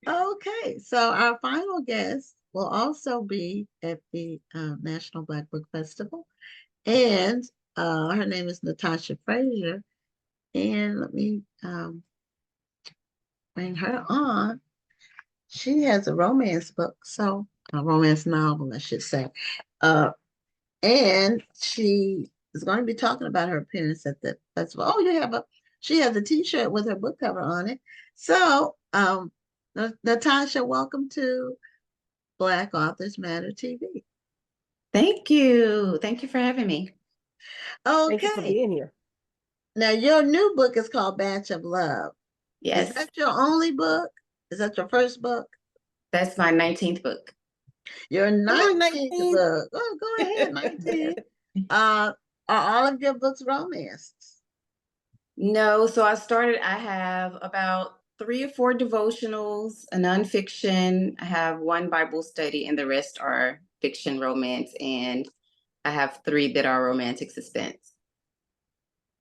Okay, so our final guest will also be at the National Black Book Festival, and her name is Natasha Frazier. And let me bring her on. She has a romance book, so a romance novel, I should say. Uh, and she is going to be talking about her appearance at the festival. Oh, she has a T-shirt with her book cover on it. So, Natasha, welcome to Black Authors Matter TV. Thank you. Thank you for having me. Thank you for Okay, being here. now your new book is called Batch of Love. Is Yes, that your only book? Is that your first book? that's my 19th book. Your Come on, 19th 19. book. Oh, go ahead, 19. Are all of your books romances? No, so I have about 3 or 4 devotionals, a nonfiction. I have one Bible study, and the rest are fiction, romance, and I have 3 that are romantic suspense.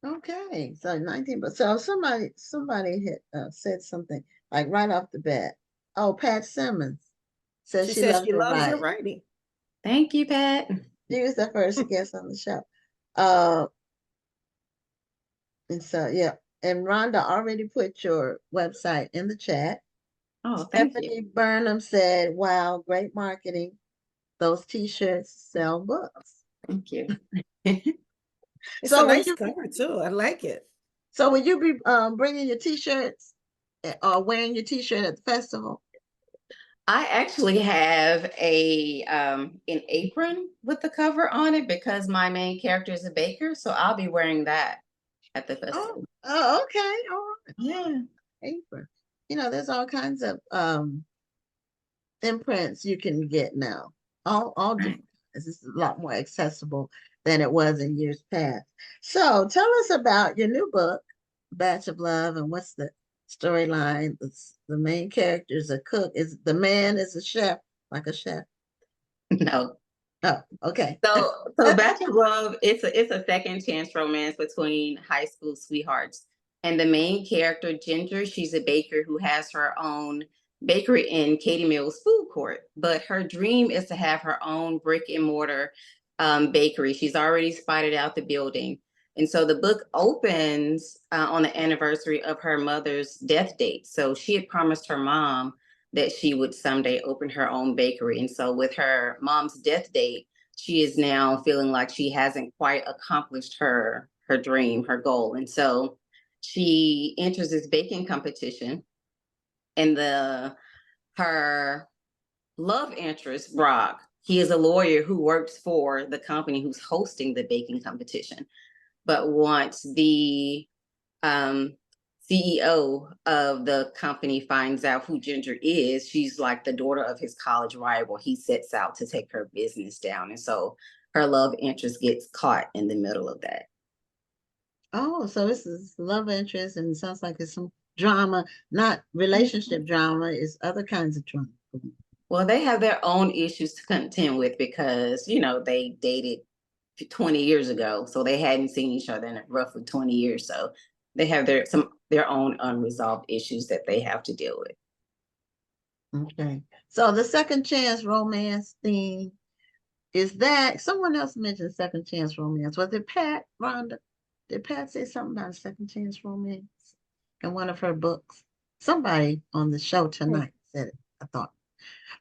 Okay, so 19, but so somebody had said something like right off the bat. Oh, Pat Simmons says She she says loves she your loves your writing. writing. Thank you, Pat. She was the first guest on the show. Uh, and so yeah, and Rhonda already put your website in the chat. Oh, thank you. Stephanie Burnham said, "Wow, great marketing. Those T-shirts sell books." Thank you. It's a So will nice you cover too. I like it. so will you be bringing your T-shirts or wearing your T-shirt at the festival? I actually have a an apron with the cover on it because my main character is a baker, so I'll be wearing that at the Oh, festival. oh, okay, all right. Yeah. Apron. There's all kinds of imprints you can get now. All Right. different kinds. It's a lot more accessible than it was in years past. So tell us about your new book, Batch of Love, and what's the storyline? The main character is a cook. Is the man is a chef, like a chef? No. Oh, okay. So Bachelor Love, it's a second chance romance between high school sweethearts. And the main character, Ginger, she's a baker who has her own bakery in Katie Mills Food Court. But her dream is to have her own brick and mortar bakery. She's already spotted out the building. And so the book opens on the anniversary of her mother's death date. So she had promised her mom that she would someday open her own bakery. And so with her mom's death date, she is now feeling like she hasn't quite accomplished her dream, her goal. And so she enters this baking competition, and the her love interest, Brock, he is a lawyer who works for the company who's hosting the baking competition. But once the um, CEO of the company finds out who Ginger is, she's like the daughter of his college rival. He sets out to take her business down. And so her love interest gets caught in the middle of that. Oh, so this is love interest, and it sounds like it's some drama, not relationship drama, it's other kinds of drama. Well, they have their own issues to contend with because, they dated 20 years ago. So they hadn't seen each other in roughly 20 years. So they have their own unresolved issues that they have to deal with. Okay. So the second chance romance theme is that someone else mentioned second chance romance. Was it Pat, Rhonda? Did Pat say something about second chance romance in one of her books? Somebody on the show tonight said it, I thought.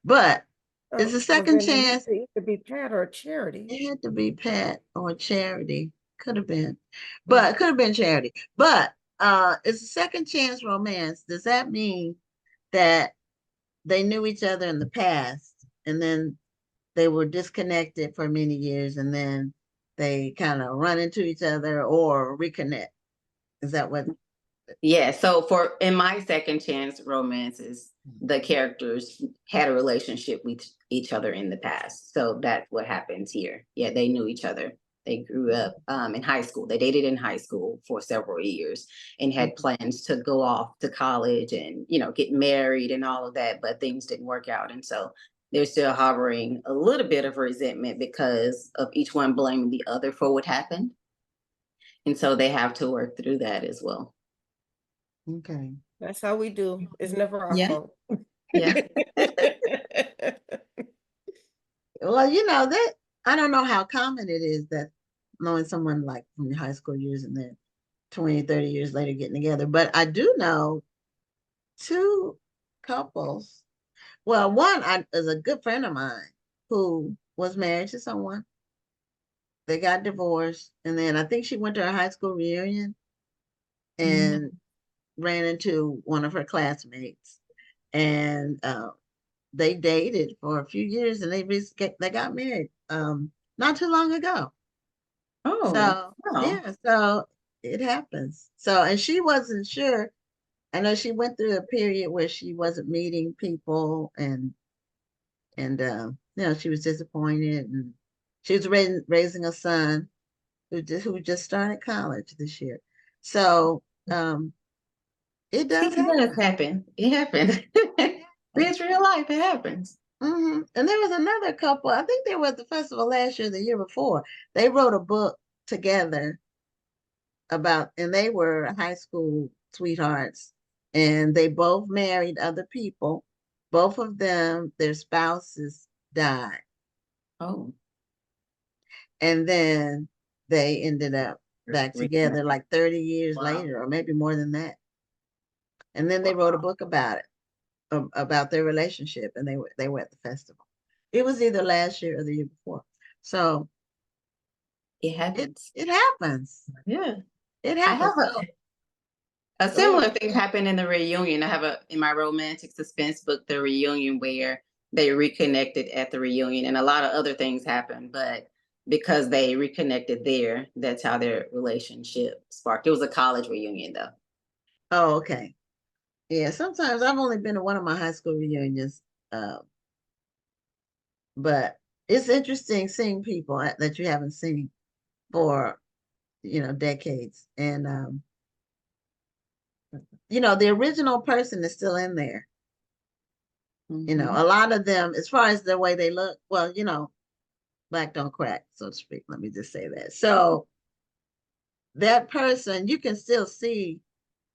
But it's a Well, second then chance. it could be Pat or Charity. It had to be Pat or Charity. Could have been. But it could have been Charity. But it's a second chance romance. Does that mean that they knew each other in the past and then they were disconnected for many years and then they kind of run into each other or reconnect? Is that what? Yeah. So in my second chance romances, the characters had a relationship with each other in the past. So that's what happens here. Yeah, they knew each other. They grew up in high school. They dated in high school for several years and had plans to go off to college and, get married and all of that, but things didn't work out. And so they're still harboring a little bit of resentment because of each one blaming the other for what happened. And so they have to work through that as well. Okay. That's how we do. It's never our Yeah. fault. Yeah. Well, that I don't know how common it is that knowing someone like from your high school years and then 20, 30 years later getting together. But I do know two couples. Well, one is a good friend of mine who was married to someone. They got divorced, and then I think she went to her high school reunion and ran into one of her classmates, and they dated for a few years, and they got married not too long ago. Oh, So wow. yeah, so it happens. So and she wasn't sure. I know she went through a period where she wasn't meeting people, and she was disappointed, and she was raising a son who just started college this year. So it See, does it does happen. happen. It happens. It's real life. It happens. And there was another couple, I think they were at the festival last year, the year before. They wrote a book together and they were high school sweethearts, and they both married other people. Both of them, their spouses died. Oh, And then they ended up back reconnect. together like 30 years Wow. later, or maybe more than that. And then they wrote a book about it, about their relationship, and they were at the festival. It was either last year or the year before. So It it happens. it happens. Yeah. It I have happens. So a go ahead. similar thing happened in the reunion. I have in my romantic suspense book, The Reunion, where they reconnected at the reunion, and a lot of other things happened, but because they reconnected there, that's how their relationship sparked. It was a college reunion though. Oh, okay. Yeah, sometimes I've only been to one of my high school reunions, uh, but it's interesting seeing people that you haven't seen for decades, and the original person is still in there. Mm-hmm. A lot of them, as far as the way they look, well, black don't crack, so to speak. Let me just say that. So that person, you can still see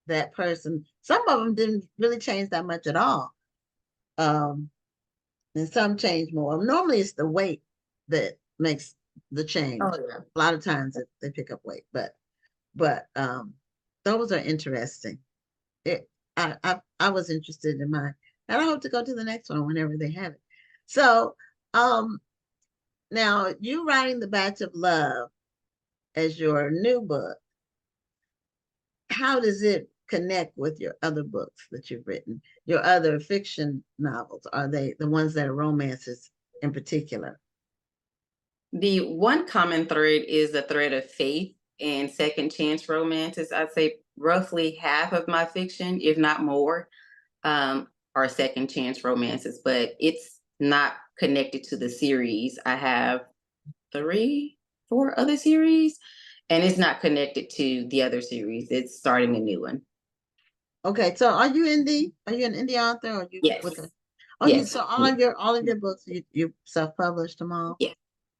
that person. Some of them didn't really change that much at all. Um, and some change more. Normally it's the weight that makes the Oh change. yeah. A lot of times they pick up weight, but those are interesting. I was interested in mine, and I hope to go to the next one whenever they have it. So um now you writing The Batch of Love as your new book, how does it connect with your other books that you've written, your other fiction novels? Are they the ones that are romances in particular? The one common thread is the thread of faith and second chance romances. I'd say roughly half of my fiction, if not more, are second chance romances, but it's not connected to the series. I have three, four other series, and it's not connected to the other series. It's starting a new one. Okay, so are you an indie author, or you with Yes. a Yes. so all of your books you self-published them all? Yes.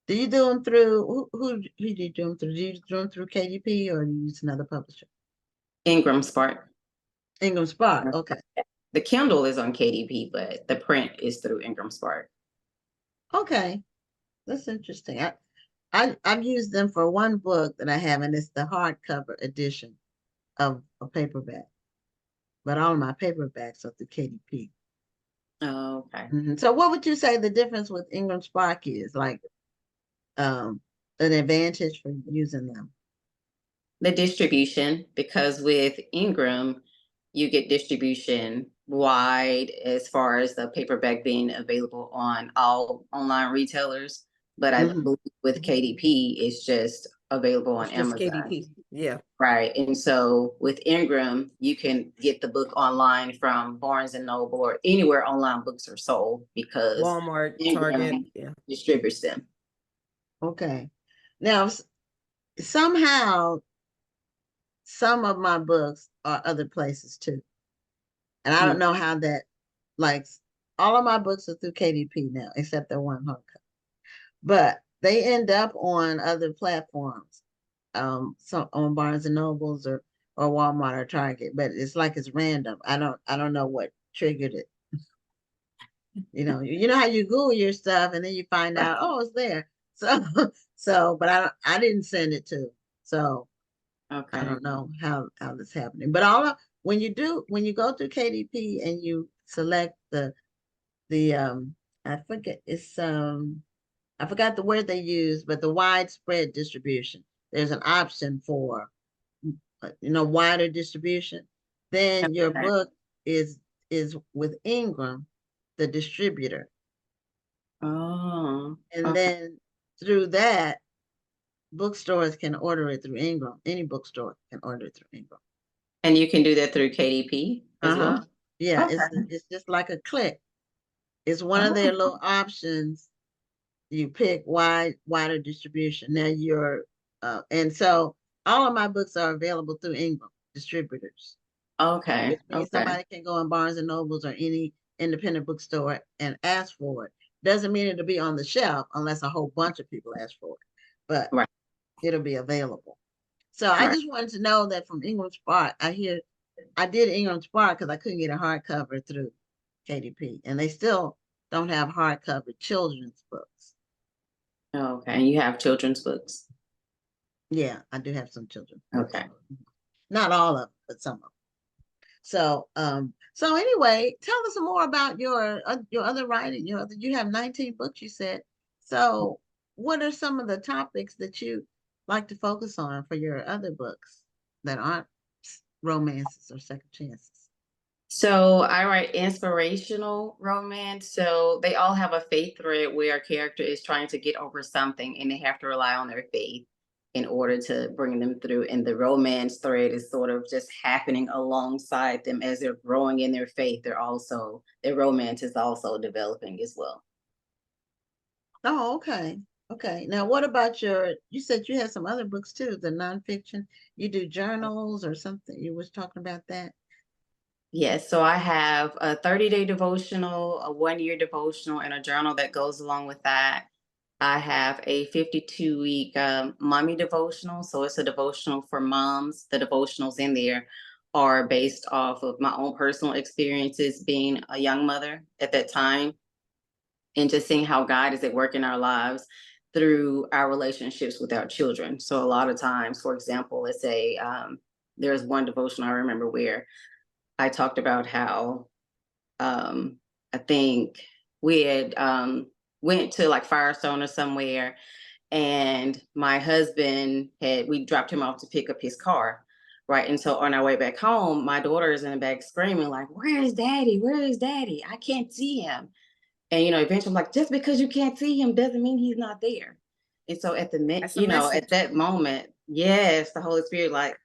Do you do them through who do you do them through? Do you do them through KDP, or do you use another publisher? Ingram Spark. Ingram Spark. Okay. The Kindle is on KDP, but the print is through Ingram Spark. Okay. That's interesting. I've used them for one book that I have, and it's the hardcover edition of a paperback. But all of my paperbacks are through KDP. Oh, okay. So what would you say the difference with Ingram Spark is? Like an advantage for using them? The distribution, because with Ingram, you get distribution wide as far as the paperback being available on all online retailers. But I Hmm. believe with KDP, it's just available on It's just Amazon. KDP. Yeah. Right. And so with Ingram, you can get the book online from Barnes and Noble or anywhere online books are sold because Walmart, Target. Ingram Yeah. distributes them. Okay. Now, somehow, some of my books are other places too. And I don't know how that, like, all of my books are through KDP now, except the one hardcover. But they end up on other platforms, some on Barnes and Nobles or Walmart or Target. But it's like it's random. I don't know what triggered it. You know how you Google your stuff and then you find out, oh, it's there. So, but I didn't send it to. So I Okay. don't know how this happening. But when you go through KDP and you select the I forget it's I forgot the word they use, but the widespread distribution. There's an option for wider distribution. Then your Okay. book is with Ingram, the distributor, Oh, and okay. then through that, bookstores can order it through Ingram. Any bookstore can order it through Ingram. And you can do that through KDP as Uh-huh. well? Yeah, Okay. it's just like a click. It's one of their Oh, little options. You pick wider distribution. Now and so all of my books are available through Ingram distributors, which okay. means Okay. somebody can go in Barnes and Nobles or any independent bookstore and ask for it. Doesn't mean it'll be on the shelf unless a whole bunch of people ask for it, but Right. it'll be available. So I Right. just wanted to know that from Ingram Spark. I did Ingram Spark because I couldn't get a hardcover through KDP, and they still don't have hardcover children's books. Okay. And you have children's books? Yeah, I do have some children's books. Okay. Not all of them, but some of them. So anyway, tell us some more about your other writing. You have 19 books, you said. So, what are some of the topics that you like to focus on for your other books that aren't romances or second chances? So I write inspirational romance. So they all have a faith thread where a character is trying to get over something and they have to rely on their faith in order to bring them through. And the romance thread is sort of just happening alongside them as they're growing in their faith. Their romance is also developing as well. Oh, okay. Okay. Now, what about you said you had some other books too, the nonfiction. You do journals or something. You was talking about that. Yes, so I have a 30-day devotional, a 1 year devotional, and a journal that goes along with that. I have a 52-week mommy devotional. So it's a devotional for moms. The devotionals in there are based off of my own personal experiences being a young mother at that time and just seeing how God is at work in our lives through our relationships with our children. So a lot of times, for example, let's say there's one devotional I remember where I talked about how um, I think we had went to like Firestone or somewhere, and my husband we dropped him off to pick up his car, right? And so on our way back home, my daughter is in the back screaming like, "Where is Daddy? Where is Daddy? I can't see him." And eventually, I'm like, "Just because you can't see him doesn't mean he's not there." And so That's a message. at that moment, yes, the Holy Spirit like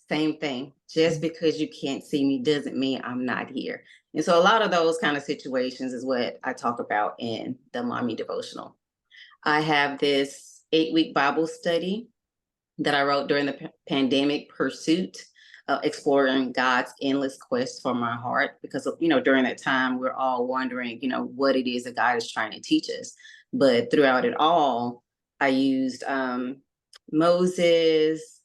same thing. Just because you can't see me doesn't mean I'm not here. And so a lot of those kind of situations is what I talk about in the Mommy Devotional. I have this 8-week Bible study that I wrote during the pandemic pursuit, exploring God's endless quest for my heart. Because, during that time, we're all wondering, what it is that God is trying to teach us. But throughout it all, I used Moses,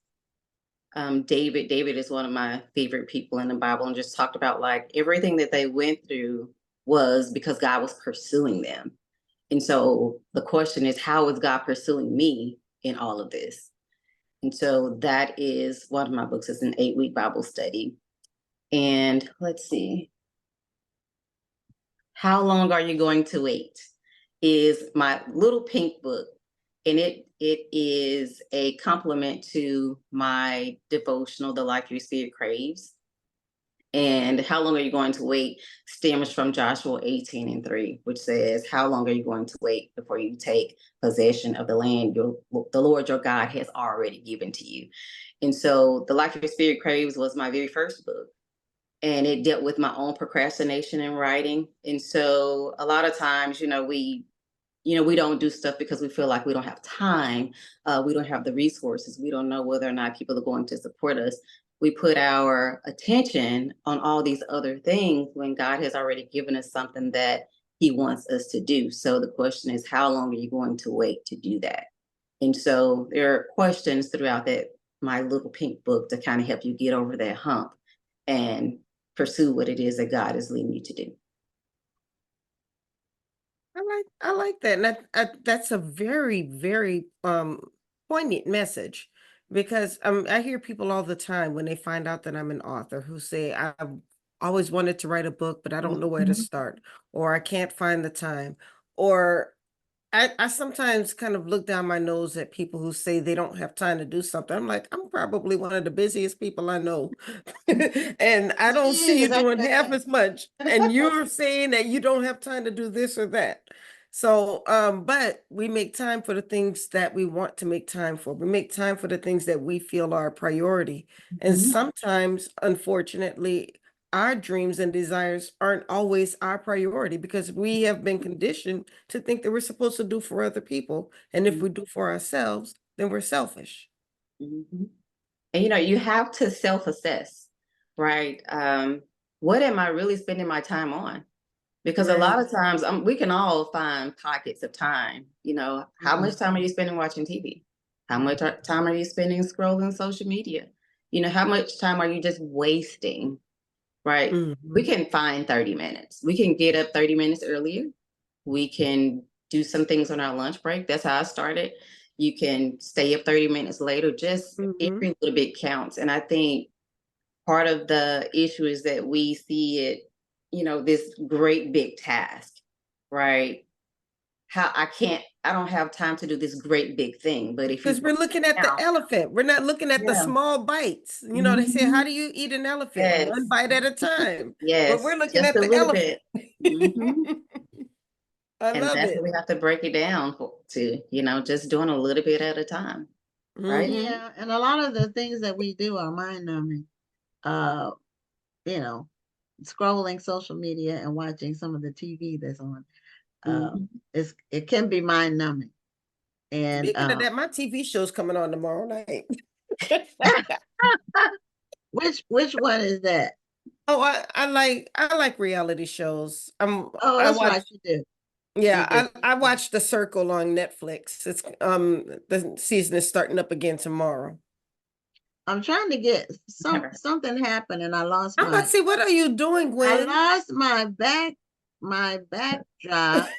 David. David is one of my favorite people in the Bible, and just talked about like everything that they went through was because God was pursuing them. And so the question is, how is God pursuing me in all of this? And so that is one of my books. It's an 8-week Bible study. And let's see, how long are you going to wait? Is my little pink book, and it is a complement to my devotional, The Life Your Spirit Craves. And how long are you going to wait stems from Joshua 18:3, which says, how long are you going to wait before you take possession of the land the Lord your God has already given to you? And so The Life Your Spirit Craves was my very first book. And it dealt with my own procrastination in writing. And so a lot of times, we don't do stuff because we feel like we don't have time. We don't have the resources. We don't know whether or not people are going to support us. We put our attention on all these other things when God has already given us something that He wants us to do. So the question is, how long are you going to wait to do that? And so there are questions throughout my little pink book to kind of help you get over that hump and pursue what it is that God is leading you to do. I like that. And that's a very, very poignant message because I hear people all the time when they find out that I'm an author who say, I've always wanted to write a book, but I don't know where to Mhm. start, or I can't find the time, or I sometimes kind of look down my nose at people who say they don't have time to do something. I'm like, I'm probably one of the busiest people I know. And I don't see you Jeez, I doing half bet. as much. And you're saying that you don't have time to do this or that. So, but we make time for the things that we want to make time for. We make time for the things that we feel are a priority. And Mhm. sometimes, unfortunately, our dreams and desires aren't always our priority because we have been conditioned to think that we're supposed to do for other people. And if we do for ourselves, then we're selfish. Mhm. And you have to self-assess, right? What am I really spending my time on? Because a Right. lot of times we can all find pockets of time. How much Mhm. time are you spending watching TV? How much time are you spending scrolling social media? How much time are you just wasting, right? We Hmm. can find 30 minutes. We can get up 30 minutes earlier. We can do some things on our lunch break. That's how I started. You can stay up 30 minutes later. Just Hmm. every little bit counts. And I think part of the issue is that we see it, this great big task, right? I don't have time to do this great big thing. But if you Because we're break looking it at the down, elephant. We're not looking at the yeah. small bites. They say, how Mhm. do you eat an elephant? One Yes. bite at a time. But we're Yes. looking Just at a the little elephant. bit. Hmm. I And love that's what it. we have to break it down to, just doing a little bit at a time, right? Hmm. Yeah, and a lot of the things that we do are mind numbing. Uh, you know, scrolling social media and watching some of the TV that's on. Uh, Hmm. it can be mind numbing. And Speaking of that, my TV show's coming on tomorrow night. which one is that? Oh, I like reality shows. Oh, I that's watch right, you do. You Yeah, do. I watched The Circle on Netflix. It's the season is starting up again tomorrow. I'm trying to get Never. something happened and I'm about to see what are you doing, I Gwen? lost my backdrop,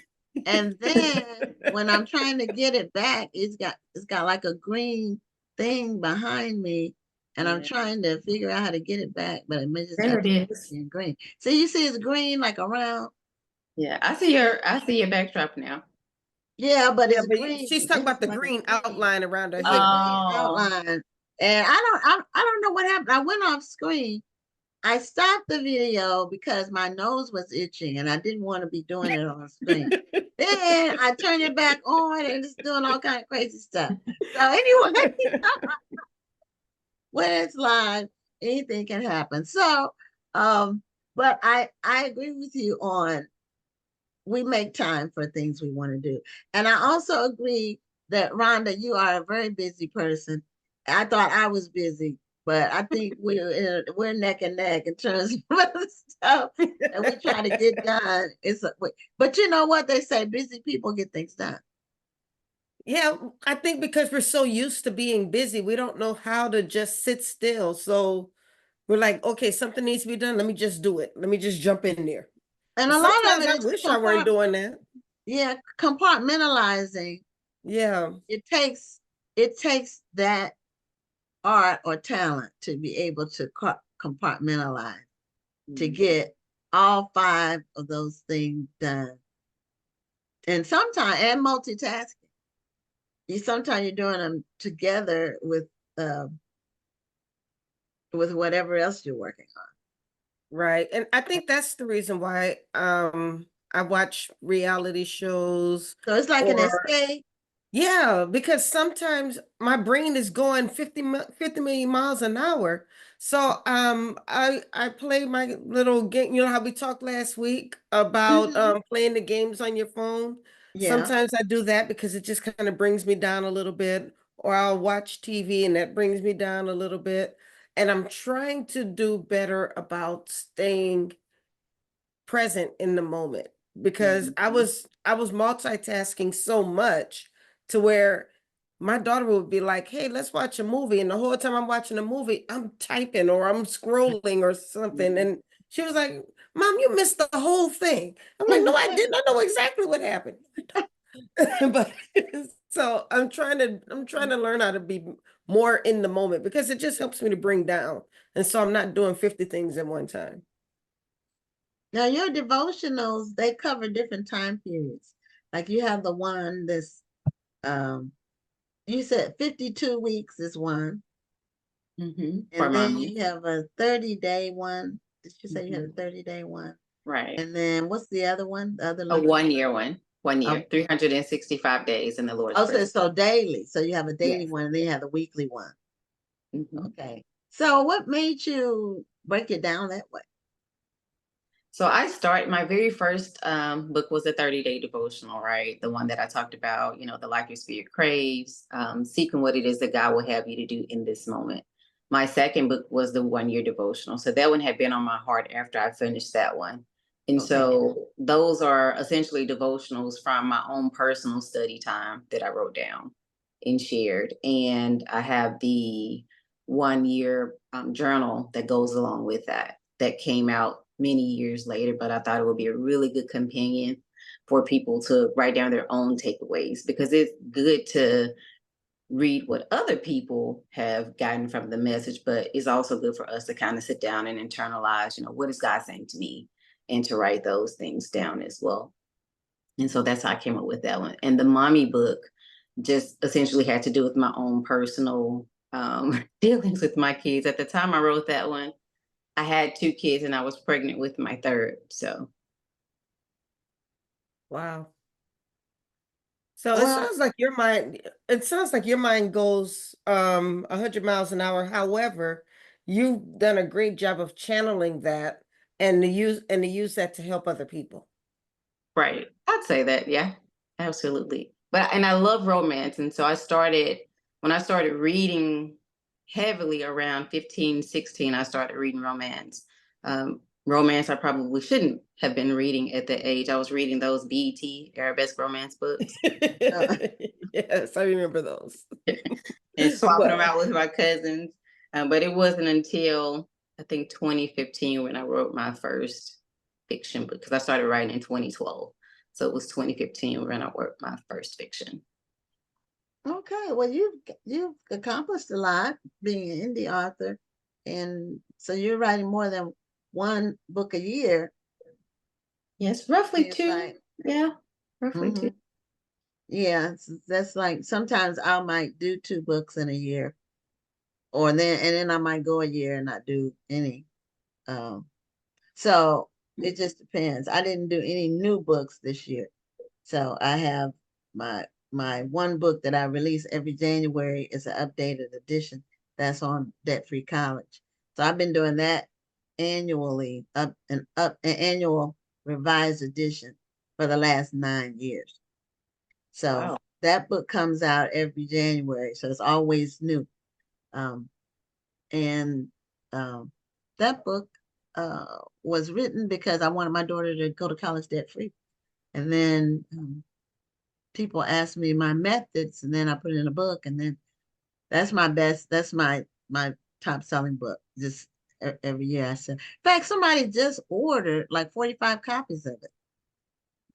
and then when I'm trying to get it back, it's got like a green thing behind me, and I'm Yeah. trying to figure out how to get it back, but it may just There have it to is. be in green. So you see it's green like around, Yeah, I see your backdrop now. yeah, but Yeah, it's but green. she's talking It's about the like a green green. outline around her It's a hair. green Oh, outline. And I don't know what happened. I went off screen. I stopped the video because my nose was itching and I didn't want to be doing it on screen. Then I turned it back on and it's doing all kind of crazy stuff. So anyway, when it's live, anything can happen. So, um, but I agree with you on we make time for things we want to do. And I also agree that Rhonda, you are a very busy person. I thought I was busy, but I think we're neck and neck in terms of the stuff that we try to get done. But you know what they say: busy people get things done. Yeah, I think because we're so used to being busy, we don't know how to just sit still. So we're like, okay, something needs to be done. Let me just do it. Let me just jump in there. And And a lot of sometimes it I is wish I weren't doing that. yeah, compartmentalizing. Yeah. It takes that art or talent to be able to compartmentalize to mhm. get all five of those things done. And sometimes and multitasking. You sometimes you're doing them together uh, with whatever else you're working on. Right. And I think that's the reason why I watch reality shows So it's like an or escape. yeah, because sometimes my brain is going 50 million miles an hour. So I play my little game, how we talked last week about Hmm. playing the games on your phone. Yeah. Sometimes I do that because it just kind of brings me down a little bit, or I'll watch TV and that brings me down a little bit. And I'm trying to do better about staying present in the moment because I Mhm. was I was multitasking so much to where my daughter would be like, "Hey, let's watch a movie." And the whole time I'm watching a movie, I'm typing or I'm scrolling or something. Mhm. And She was like, Mom, you missed the whole thing. I'm like, no, I didn't. I know exactly what happened. But so I'm trying to learn how to be more in the moment because it just helps me to bring down. And so I'm not doing 50 things at one time. Now your devotionals, they cover different time periods. Like you have the one that's um you said 52 weeks is one, For and then mommy. you have a 30-day one. Did you say you had a Mhm. 30-day one? Right. And then what's the other one? The other A length? 1 year one. 1 year, Oh, 365 days in the Lord's so presence. so daily. So you have a daily Yes. one and then you have the weekly one. Mhm. Okay. So what made you break it down that way? So my very first book was a 30-day devotional, right? The one that I talked about, the life your spirit craves, seeking what it is that God will have you to do in this moment. My second book was the 1 year devotional. So that one had been on my heart after I finished that one. And Okay. so those are essentially devotionals from my own personal study time that I wrote down and shared. And I have the 1 year journal that goes along with that came out many years later, but I thought it would be a really good companion for people to write down their own takeaways because it's good to read what other people have gotten from the message, but it's also good for us to kind of sit down and internalize, what is God saying to me, and to write those things down as well. And so that's how I came up with that one. And the mommy book just essentially had to do with my own personal dealings with my kids. At the time I wrote that one, I had two kids and I was pregnant with my third. So Wow. So Well, it sounds like your mind goes 100 miles an hour. However, you've done a great job of channeling that and to use that to help other people. right. I'd say that, yeah. Absolutely. And I love romance. And so when I started reading heavily around 15, 16, I started reading romance. Romance I probably shouldn't have been reading at that age. I was reading those BET Arabesque romance books uh, Yes, I remember those. and swapping them Well, out with my cousins. But it wasn't until I think 2015 when I wrote my first fiction book because I started writing in 2012. So it was 2015 when I wrote my first fiction. okay. Well, you've accomplished a lot being an indie author, and so you're writing more than one book a year. Yes, roughly Seems two. like. Yeah, roughly Hmm. two. Yeah, that's like sometimes I might do two books in a year, and then I might go a year and not do any. Um, so it just depends. I didn't do any new books this year. So I have my one book that I release every January is an updated edition that's on Debt Free College. So I've been doing that annually, an annual revised edition for the last 9 years. So Wow. that book comes out every January. So it's always new. Um, and um, that book was written because I wanted my daughter to go to college debt free. And then people ask me my methods, and then I put it in a book, and then that's my best. That's my top selling book. Just every year I said. In fact, somebody just ordered like 45 copies of it.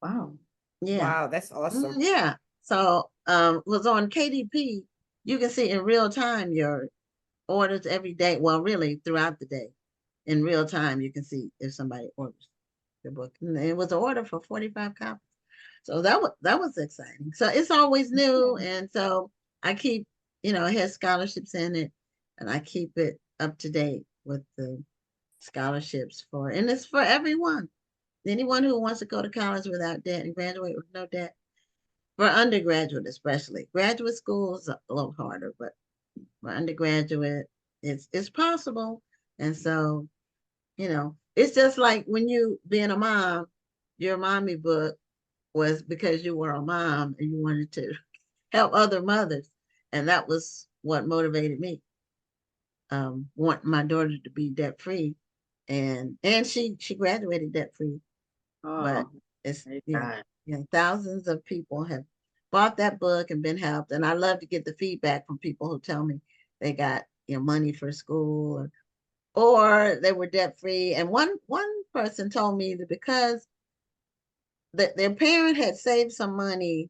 Wow. Yeah. wow, that's awesome. Yeah. So was on KDP. You can see in real time your orders every day. Well, really throughout the day. In real time, you can see if somebody orders the book. And it was an order for 45 copies. So that was exciting. So it's always new, and so I keep, it has scholarships in it, and I keep it up to date with the scholarships and it's for everyone. Anyone who wants to go to college without debt and graduate with no debt. For undergraduate, especially. Graduate school is a little harder, but for undergraduate, it's possible. And so, it's just like when you being a mom, your mommy book was because you were a mom and you wanted to help other mothers. And that was what motivated me. Want my daughter to be debt free. And she graduated debt free. But Oh, it's praise yeah, God. thousands of people have bought that book and been helped. And I love to get the feedback from people who tell me they got money for school, or they were debt free. And one person told me that because their parent had saved some money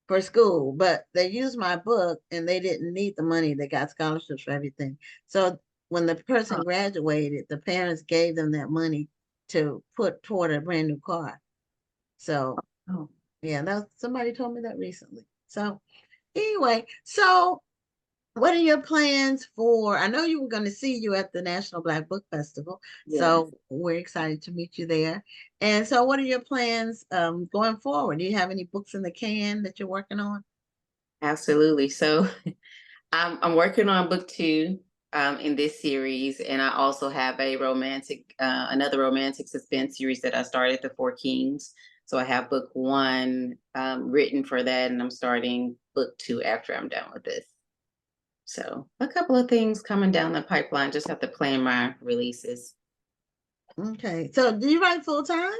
for school, but they used my book and they didn't need the money. They got scholarships for everything. So when the person graduated, the parents gave them that money to put toward a brand new car. So Oh, yeah, that somebody told me that recently. So anyway, so what are your plans for? I know you were going to see you at the National Black Book Festival, yes. so we're excited to meet you there. And so, what are your plans going forward? Do you have any books in the can that you're working on? Absolutely. So I'm working on book 2 in this series, and I also have another romantic suspense series that I started, The Four Kings. So I have book 1 written for that, and I'm starting book 2 after I'm done with this. So a couple of things coming down the pipeline. Just have to plan my releases. Okay. So, do you write full time?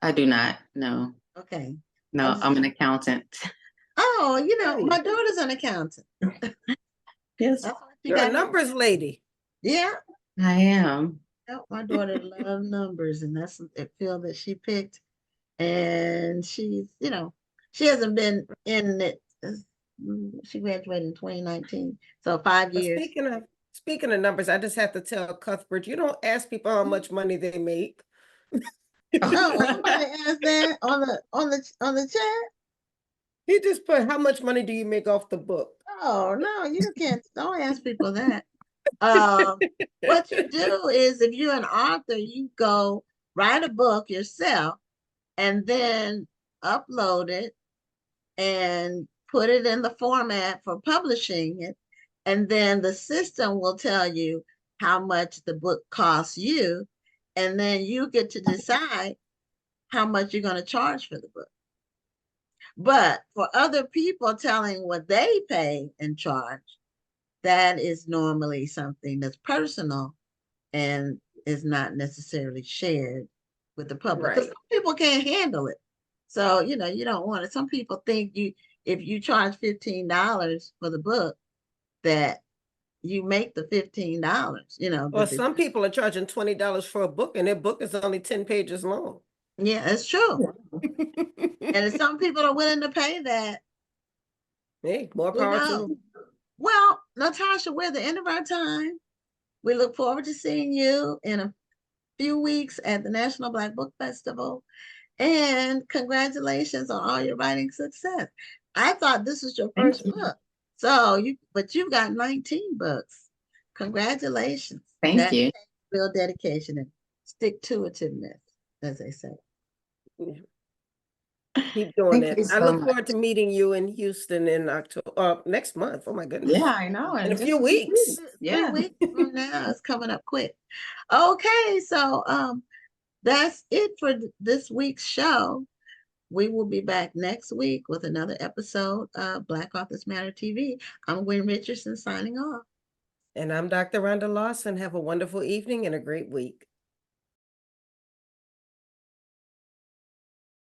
I do not. No, Okay. no, I'm an accountant. Oh, Hey, my daughter's an accountant. Yes, That's what she you're a got. numbers lady. Yeah. I am. Yep, my daughter loves numbers, and that's the field that she picked. And she hasn't been in it. She graduated in 2019, so 5 years. Speaking of numbers, I just have to tell Cuthbert, you don't ask people how much money they make. Oh, somebody asked that on the chat. He just put, how much money do you make off the book? Oh no, you can't. Don't ask people that. Um, what you do is, if you're an author, you go write a book yourself and then upload it and put it in the format for publishing it. And then the system will tell you how much the book costs you. And then you get to decide how much you're going to charge for the book. But for other people telling what they pay and charge, that is normally something that's personal and is not necessarily shared with the public, because Right. some people can't handle it. So, you don't want it. Some people think if you charge $15 for the book, that you make the $15, Well, but some people are charging $20 for a book, and their book is only 10 pages long. yeah, it's true. And if some people are willing to pay that, Hey, more who power to knows? them. Well, Natasha, we're at the end of our time. We look forward to seeing you in a few weeks at the National Black Book Festival. And congratulations on all your writing success. I thought this was your Thank first you. book. But you've got 19 books. Congratulations. Thank That you. takes real dedication and stick-to-itiveness, as they say. Keep doing Thank it. you I so look forward much. to meeting you in Houston in October, next month. Oh my goodness. Yeah, I know. In And a just few weeks. 3 yeah. weeks from now, it's coming up quick. Okay, so that's it for this week's show. We will be back next week with another episode of Black Authors Matter TV. I'm Gwen Richardson signing off. And I'm Dr. Rhonda Lawson. Have a wonderful evening and a great week.